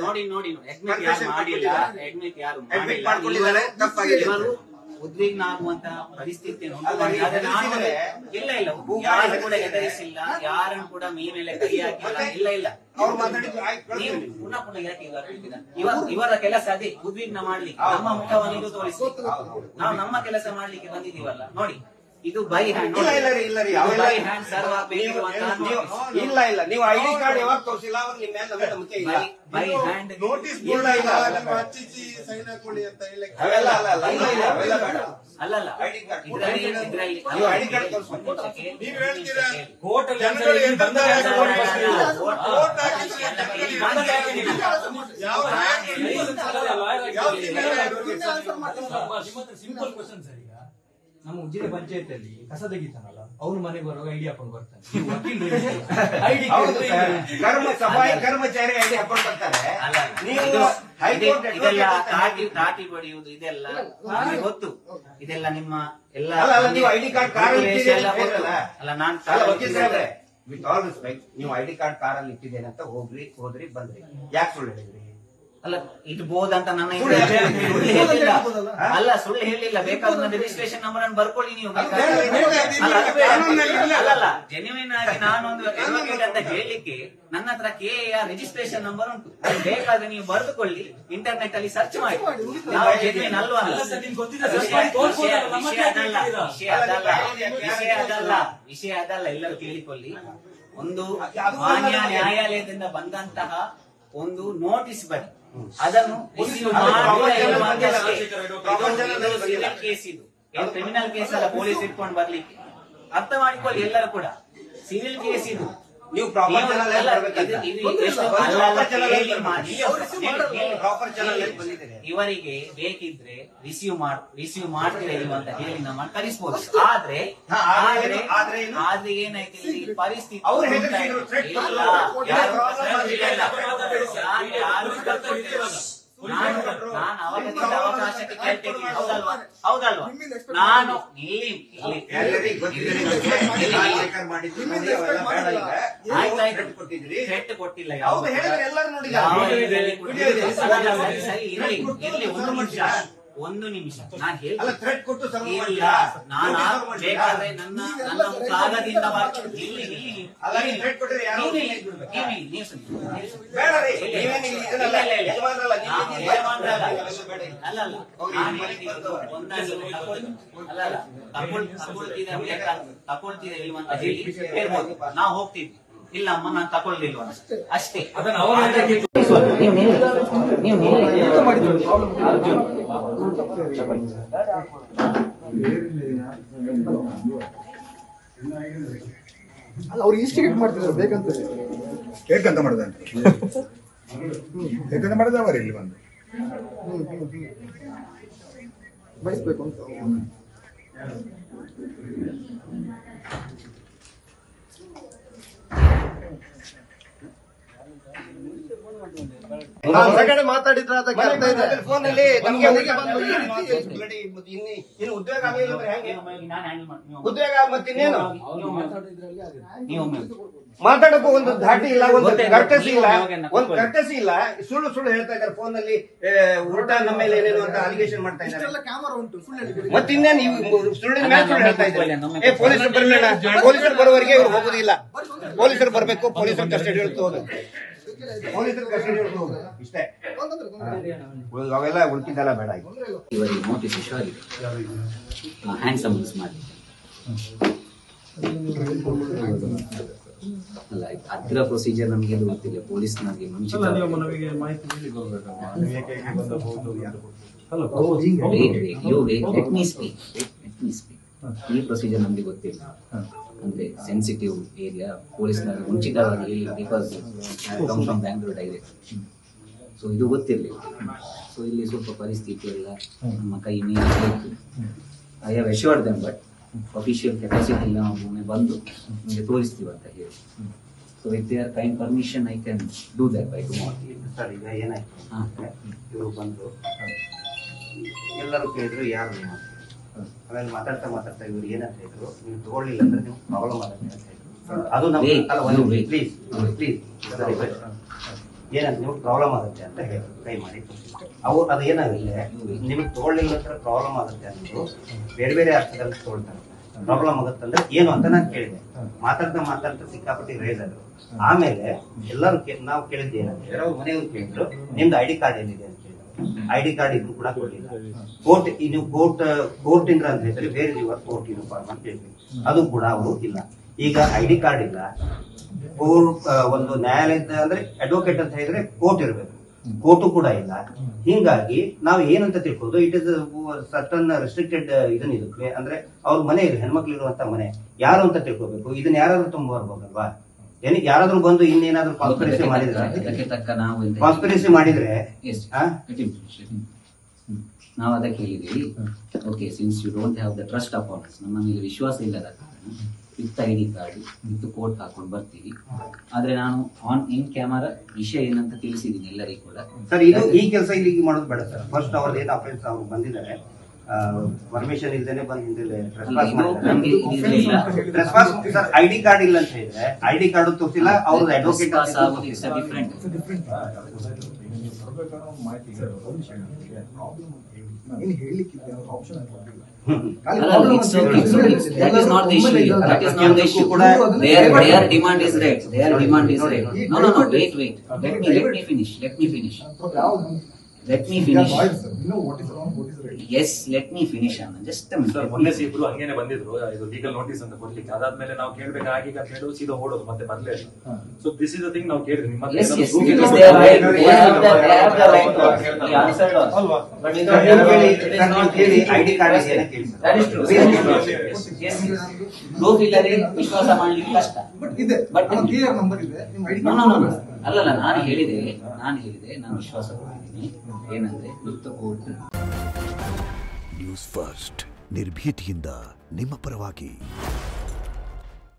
ನೋಡಿ ನೋಡಿ ಅಡ್ಮಿಟ್ ಯಾರು ಮಾಡಿಲ್ಲ, ಅಡ್ಮಿಟ್ ಯಾರು ಮಾಡಿಲ್ಲ, ಇವರು ಉದ್ವಿಗ್ನ ಆಗುವಂತ ಪರಿಸ್ಥಿತಿಯನ್ನು ಉಂಟು ಮಾಡಿದ್ದಾರೆ. ಇಲ್ಲ ಇಲ್ಲ, ಯಾರು ಕೂಡ ಹೆದರಿಸಿಲ್ಲ, ಯಾರನ್ನು ಕೂಡ ಮೀ ಮೇಲೆ ಕೈ ಹಾಕಿಲ್ಲ. ಇಲ್ಲ ಇಲ್ಲ, ನೀವು ಪುನಃ ಪುನಃ ಯಾಕೆ ಇವರ ಕೆಲಸ ಅದೇ ಉದ್ವಿಗ್ನ ಮಾಡ್ಲಿಕ್ಕೆ, ನಮ್ಮ ಮುಖವನ್ನು ತೋರಿಸಿ ನಾವು ನಮ್ಮ ಕೆಲಸ ಮಾಡ್ಲಿಕ್ಕೆ ಬಂದಿದೀವಲ್ಲ. ನೋಡಿ, ಇದು by hand. By hand serve ಇಲ್ಲ ಇಲ್ಲ, ನೀವು ಐಡಿ ಕಾರ್ಡ್ ಯಾವಾಗ ತೋರಿಸಿಲ್ಲ, ಅವಾಗ ನಿಮ್ಮ ಬೈ ಹ್ಯಾಂಡ್ ನೋಟಿಸ್ ಹಚ್ಚಿಸಿ ಸೈನ್ ಹಾಕೊಳ್ಳಿ ಅಂತ ಹೇಳಿ ಅಲ್ಲಲ್ಲ. ನೀವು ಐಡಿ ಕಾರ್ಡ್ ತೋರಿಸ್ಬೇಕು. ನೀವು ಹೇಳ್ತೀರಾ ಜನಗಳು ಸಿಂಪಲ್ ಕ್ವಶನ್ ಸರ್. ಈಗ ನಮ್ಮ ಉಜಿರೆ ಪಂಚಾಯತ್ ಕಸ ತೆಗಿತಾನಲ್ಲ, ಅವ್ರ ಮನೆಗೆ ಬರುವಾಗ ಐಡಿ ಹಾಕೊಂಡು ಬರ್ತಾನೆ. ಕರ್ಮಚಾರಿ ಐಡಿ ಹಾಕೊಂಡು ಬರ್ತಾರೆ. ಇದೆಲ್ಲ ತಾಟಿ ಬಡಿಯುವುದು ಇದೆಲ್ಲ ಗೊತ್ತು. ಇದೆಲ್ಲ ನಿಮ್ಮ ಎಲ್ಲ ನೀವು ಐಡಿ ಕಾರ್ಡ್ ಅಲ್ಲ, ನಾನು ವಿತ್ ಆಲ್ ರೆಸ್ಪೆಕ್ಟ್, ನೀವು ಐಡಿ ಕಾರ್ಡ್ ಕಾರಲ್ಲಿ ಇಟ್ಟಿದ್ದೇನೆ ಅಂತ ಹೋದ್ರಿ ಬಂದ್ರಿ, ಯಾಕೆ ಸುಳ್ಳು ಹೇಳಿದ್ರಿ? ಅಲ್ಲ, ಇಡ್ಬೋದಂತ ನನ್ನ ಅಲ್ಲ, ಸುಳ್ಳು ಹೇಳಿಲ್ಲ. ಬೇಕಾದ್ರೆ ನನ್ನ ರಿಜಿಸ್ಟ್ರೇಷನ್ ನಂಬರ್ ಅನ್ನು ಬರ್ಕೊಳ್ಳಿ ನೀವು. ಅಲ್ಲಲ್ಲ, ಜೆನ್ಯೂನ್ ಆಗಿ ನಾನೊಂದು ಅಡ್ವೊಕೇಟ್ ಅಂತ ಹೇಳಲಿಕ್ಕೆ ನನ್ನ ಹತ್ರ KAR ರಿಜಿಸ್ಟ್ರೇಷನ್ ನಂಬರ್ ಉಂಟು. ಬೇಕಾದ್ರೆ ನೀವು ಬರೆದುಕೊಳ್ಳಿ, ಇಂಟರ್ನೆಟ್ ಅಲ್ಲಿ ಸರ್ಚ್ ಮಾಡಿ. ನಾವು ಜೆನ್ಯೂನ್ ಅಲ್ವಾ? ವಿಷಯ ಅದಲ್ಲ, ಎಲ್ಲರೂ ಕೇಳಿಕೊಳ್ಳಿ. ಒಂದು ಮಾನ್ಯ ನ್ಯಾಯಾಲಯದಿಂದ ಬಂದಂತಹ ಒಂದು ನೋಟಿಸ್ ಬನ್ನಿ, ಅದನ್ನು ರಿಸೀವ್ ಸಿವಿಲ್ ಕೇಸ್, ಇದು ಕ್ರಿಮಿನಲ್ ಕೇಸ್ ಅಲ್ಲ, ಪೊಲೀಸ್ ಇಟ್ಕೊಂಡು ಬರ್ಲಿಕ್ಕೆ. ಅರ್ಥ ಮಾಡಿಕೊಳ್ಳಿ ಎಲ್ಲರೂ ಕೂಡ, ಸಿವಿಲ್ ಕೇಸ್ ಇದು. ನೀವು ಇವರಿಗೆ ಬೇಕಿದ್ರೆ ರಿಸೀವ್ ಮಾಡ್ತೀರಾ ಇಲ್ವ ಅಂತ ಹೇಳಿ ನಮ್ಮ ಕಲಿಸಬಹುದು. ಆದ್ರೆ ಏನಾಯ್ತು, ಇಲ್ಲಿ ಪರಿಸ್ಥಿತಿ ನಾನು ಅವಕಾಶಕ್ಕೆ ಕೇಳ್ತೀನಿ. ಹೌದಲ್ವಾ? ನಾನು ಸೆಟ್ ಕೊಟ್ಟಿಲ್ಲ. ಒಂದು ನಿಮಿಷ ನಾನು ಹೇಳ್ತೀನಿ. ನಾನು ಬೇಕಾದ್ರೆ ನನ್ನ ಕಾಲದಿಂದ ತಕೊಳ್ತಿದೆ ಇಲ್ವ ಅಂತ ಹೇಳಿ ಹೇಳ್ಬೋದು. ನಾವು ಹೋಗ್ತೀವಿ, ಇಲ್ಲ ಅಮ್ಮ ನಾನು ತಗೊಳ್ಳಿಲ್ವ ಅಷ್ಟೇ. ಅಲ್ಲ, ಅವ್ರು ಇನ್ಸ್ಟಿಗೇಟ್ ಮಾಡ್ತಿದ್ದಾರೆ ಬೇಕಂತ ಮಾಡಿದ ಮಾಡಿದವರು ಇಲ್ಲಿ ಬಂದು ಬಯಸ್ಬೇಕು ಅಂತ. ಮಾತಾಡಿದ್ರೆ ಫೋನ್ ಅಲ್ಲಿ ಇನ್ನು ಉದ್ಯೋಗ ಆಗಲಿಲ್ಲ ಅಂದ್ರೆ ಹೆಂಗೆ? ಉದ್ಯೋಗ ಮತ್ತಿನ್ನೇನು ಮಾತಾಡಕ್ಕೂ ಒಂದು ಧಾಟಿ ಇಲ್ಲ, ಒಂದು ಕರ್ಟಸಿ ಇಲ್ಲ. ಸುಳ್ಳು ಹೇಳ್ತಾ ಇದ್ದಾರೆ ಫೋನ್ ಅಲ್ಲಿ, ಉಲ್ಟಾ ನಮ್ಮ ಮೇಲೆ ಏನೇನು ಅಂತ ಅಲಿಗೇಷನ್ ಮಾಡ್ತಾ ಇದ್ದಾರೆ. ಮತ್ತಿನ್ನೇನು ಸುಳ್ಳಿನ ಮೇಲೆ ಸುಳ್ಳು ಹೇಳ್ತಾ ಇದ್ದಾರೆ. ಪೊಲೀಸರು ಬರಲಿಲ್ಲ, ಪೊಲೀಸರು ಬರೋವರೆಗೆ ಇವ್ರು ಹೋಗುದಿಲ್ಲ. ಪೊಲೀಸರು ಬರಬೇಕು, ಪೊಲೀಸರು ಕಸ್ಟಡಿ ಹಿಡಿದು ಹೋಗೋದು, ಪೊಲೀಸರು ಕಸ್ಟಡಿ ಹಿಡಿದು ಹೋಗೋದು ಇಷ್ಟೇ. ಅವೆಲ್ಲ ಉಳ್ಕಿದ್ದೆಲ್ಲ ಬೇಡ. ಇವರಿಗೆ ನೋಟಿಸ್ ಇಶ್ಯೂ ಆಗಿದೆ, ಹ್ಯಾಂಡ್ ಸಮನ್ಸ್ ಮಾಡಿ. ಅಲ್ಲ, ಅದರ ಪ್ರೊಸೀಜರ್ ನಮಗೆ ಗೊತ್ತಿಲ್ಲ. ಪೊಲೀಸ್ನವರಿಗೆ ಈ ಪ್ರೊಸೀಜರ್ ನಮಗೆ ಗೊತ್ತಿಲ್ಲ. ಅಂದ್ರೆ ಸೆನ್ಸಿಟಿವ್ ಏರಿಯಾ, ಪೊಲೀಸ್ನವರಿಗೆ ಮುಂಚಿತವಾಗಿ because come from Bangalore direct, so ಇದು ಗೊತ್ತಿರಲಿಲ್ಲ. ಸೊ ಇಲ್ಲಿ ಸ್ವಲ್ಪ ಪರಿಸ್ಥಿತಿ ಎಲ್ಲ ನಮ್ಮ ಕೈ ಮೀರಿ I have assured them, but official capacity ನಾವು ಒಮ್ಮೆ ಬಂದು ನಿಮಗೆ ತೋರಿಸ್ತೀವಿ ಅಂತ ಹೇಳಿ. So with their kind permission I can do that by tomorrow. Sir, ಈಗ ಏನಾಯ್ತು, ಇವರು ಬಂದು ಎಲ್ಲರೂ ಕೇಳಿದ್ರು ಯಾರು ನೀವು, ಆಮೇಲೆ ಮಾತಾಡ್ತಾ ಇವ್ರು ಏನಂತ ಹೇಳಿದ್ರು, ನೀವು ತಗೊಳ್ಳಿಲ್ಲ ಅಂದ್ರೆ ನೀವು ಪ್ರಾಬ್ಲಮ್ ಆಗುತ್ತೆ ಅಂತ ಹೇಳಿದ್ರು. ಅದು ಪ್ಲೀಸ್ ಏನಂತ ನಿಮ್ಗೆ ಪ್ರಾಬ್ಲಮ್ ಆಗುತ್ತೆ ಅಂತ ಹೇಳಿ ಕೈ ಮಾಡಿ ಅವ್ರು ಅದೇನಾಗಿಲ್ಲ ನಿಮಗೆ ತಗೊಳ್ಳಿಲ್ಲ ಹತ್ರ ಪ್ರಾಬ್ಲಮ್ ಆಗುತ್ತೆ ಅನ್ನೋದು ಬೇರೆ ಬೇರೆ ಅರ್ಥದಲ್ಲಿ ತಗೊಳ್ತಾರೆ. ಪ್ರಾಬ್ಲಮ್ ಆಗುತ್ತೆ ಅಂದ್ರೆ ಏನು ಅಂತ ನಾನು ಕೇಳಿದೆ. ಮಾತಾಡ್ತಾ ಸಿಕ್ಕಾಪಟ್ಟಿ ರೈಸ್ ಆದ್ರು. ಆಮೇಲೆ ಎಲ್ಲರೂ ನಾವು ಕೇಳಿದ್ದು ಏನಂದ್ರೆ ಅವ್ರ ಮನೆಯವ್ರು ಕೇಳಿದ್ರು ನಿಮ್ದು ID ಕಾರ್ಡ್ ಏನಿದೆ ಅಂತ ಕೇಳಿದ್ರು. ID ಕಾರ್ಡ್ ಇದ್ರು ಕೂಡ ಕೊಡಲಿಲ್ಲ. ನೀವು ಕೋರ್ಟ್ ಇಂದ್ರ ಅಂತ ಹೇಳಿದ್ರೆ ಬೇರೆ ಯುವರ್ ಕೋರ್ಟ್ ಯೂನಿಫಾರ್ಮ್ ಅಂತ ಹೇಳ್ತೀವಿ, ಅದು ಕೂಡ ಅವರು ಇಲ್ಲ. ಈಗ ID ಕಾರ್ಡ್ ಇಲ್ಲ, ಒಂದು ನ್ಯಾಯಾಲಯದ ಅಂದ್ರೆ ಅಡ್ವೊಕೇಟ್ ಅಂತ ಹೇಳಿದ್ರೆ ಕೋರ್ಟ್ ಇರಬೇಕು, ಕೋರ್ಟು ಕೂಡ ಇಲ್ಲ. ಹಿಂಗಾಗಿ ನಾವು ಏನಂತ ತಿಳ್ಕೋದು, ಇಟ್ ಇಸ್ ಸರ್ಟನ್ ರೆಸ್ಟ್ರಿಕ್ಟೆಡ್ ಇದನ್ನಿದು ಅಂದ್ರೆ ಅವ್ರ ಮನೆ ಇದೆ, ಹೆಣ್ಮಕ್ಳು ಇರುವಂತ ಮನೆ, ಯಾರು ಅಂತ ತಿಳ್ಕೋಬೇಕು. ಇದನ್ನ ಯಾರಾದ್ರೂ ತುಂಬ ಬರ್ಬೋದಲ್ವಾ? ಯಾರಾದ್ರೂ ಬಂದು ಇನ್ನೇನಾದ್ರೂ ಕಾನ್ಸ್ಪಿರಸಿ ಮಾಡಿದ್ರೆ ನಾವು ಅದಕ್ಕೆ ಹೇಳಿದೀವಿ, okay since you don't have the trust upon us, ನಮ್ಮ ಮೇಲೆ ವಿಶ್ವಾಸ ಇಲ್ಲದ ಕಾರಣ with ID card with court ಹಾಕೊಂಡು ಬರ್ತೀವಿ. ಆದ್ರೆ ನಾನು ಇನ್ ಕ್ಯಾಮರಾ ವಿಷಯ ಏನಂತ ತಿಳಿಸಿದೀನಿ ಎಲ್ಲರಿಗೂ ಕೂಡ. ಸರ್ ಇದು ಈ ಕೆಲಸ ಇಲ್ಲಿಗೆ ಮಾಡೋದು ಬೇಡ ಸರ್. ಫಸ್ಟ್ ಅವ್ರದ್ದು ಏನು ಅಫೆನ್ಸ್ ಅವ್ರು ಬಂದಿದ್ದಾರೆ, ಪರ್ಮಿಷನ್ ಇಲ್ದೇನೆ ಬಂದು ಹಿಂದೆ ಸರ್ ID ಕಾರ್ಡ್ ಇಲ್ಲ ಅಂತ ಹೇಳಿದ್ರೆ ID ಕಾರ್ಡ್ ತೋರಿಸಿಲ್ಲ, ಅವ್ರದ್ದು advocate Their demand is right. No, wait. Let me finish. Yes, let me finish. Just a minute. ಮೊನ್ನೆ ಇಬ್ರು ಹಂಗೇನೆ ಬಂದಿದ್ರು, ಇದು ಲೀಗಲ್ ನೋಟಿಸ್ ಅಂತ ಕೊಡ್ಲಿಕ್ಕೆ. ಅದಾದ್ಮೇಲೆ ನಾವು ಕೇಳ್ಬೇಕಾಗಿ ಹೇಳೋದು ಸೀದಾ ಓಡೋದು, ಮತ್ತೆ ಬರ್ಲೇ ಇಲ್ಲ. So this is the thing ನಾವು ಕೇಳಿದ್ವಿ ನಿಮ್ಮ Yes, it is their right. They have the right to ask. He answered us. But ಕೇಳಿ ID ಕಾರ್ಡ್ ಏನಕ್ಕೆ ಕೇಳಿ sir? That is true. Yes. Proof ಇಲ್ಲದೆ ವಿಶ್ವಾಸ ಮಾಡ್ಲಿಕ್ಕೆ ಕಷ್ಟ. But ಕ್ಲಿಯರ್ ನಂಬರ್ ಇದೆ, ನಿಮ್ಮ ID No. ಅಲ್ಲಲ್ಲ, ನಾನು ಹೇಳಿದೆ ನಾನು ವಿಶ್ವಾಸ ಕೊಡ್ತೀನಿ ಏನಂದ್ರೆ ವಿತ್ ಕೋರ್ಟ್. ನ್ಯೂಸ್ ಫಸ್ಟ್ ನಿರ್ಭೀತಿಯಿಂದ ನಿಮ್ಮ ಪರವಾಗಿ.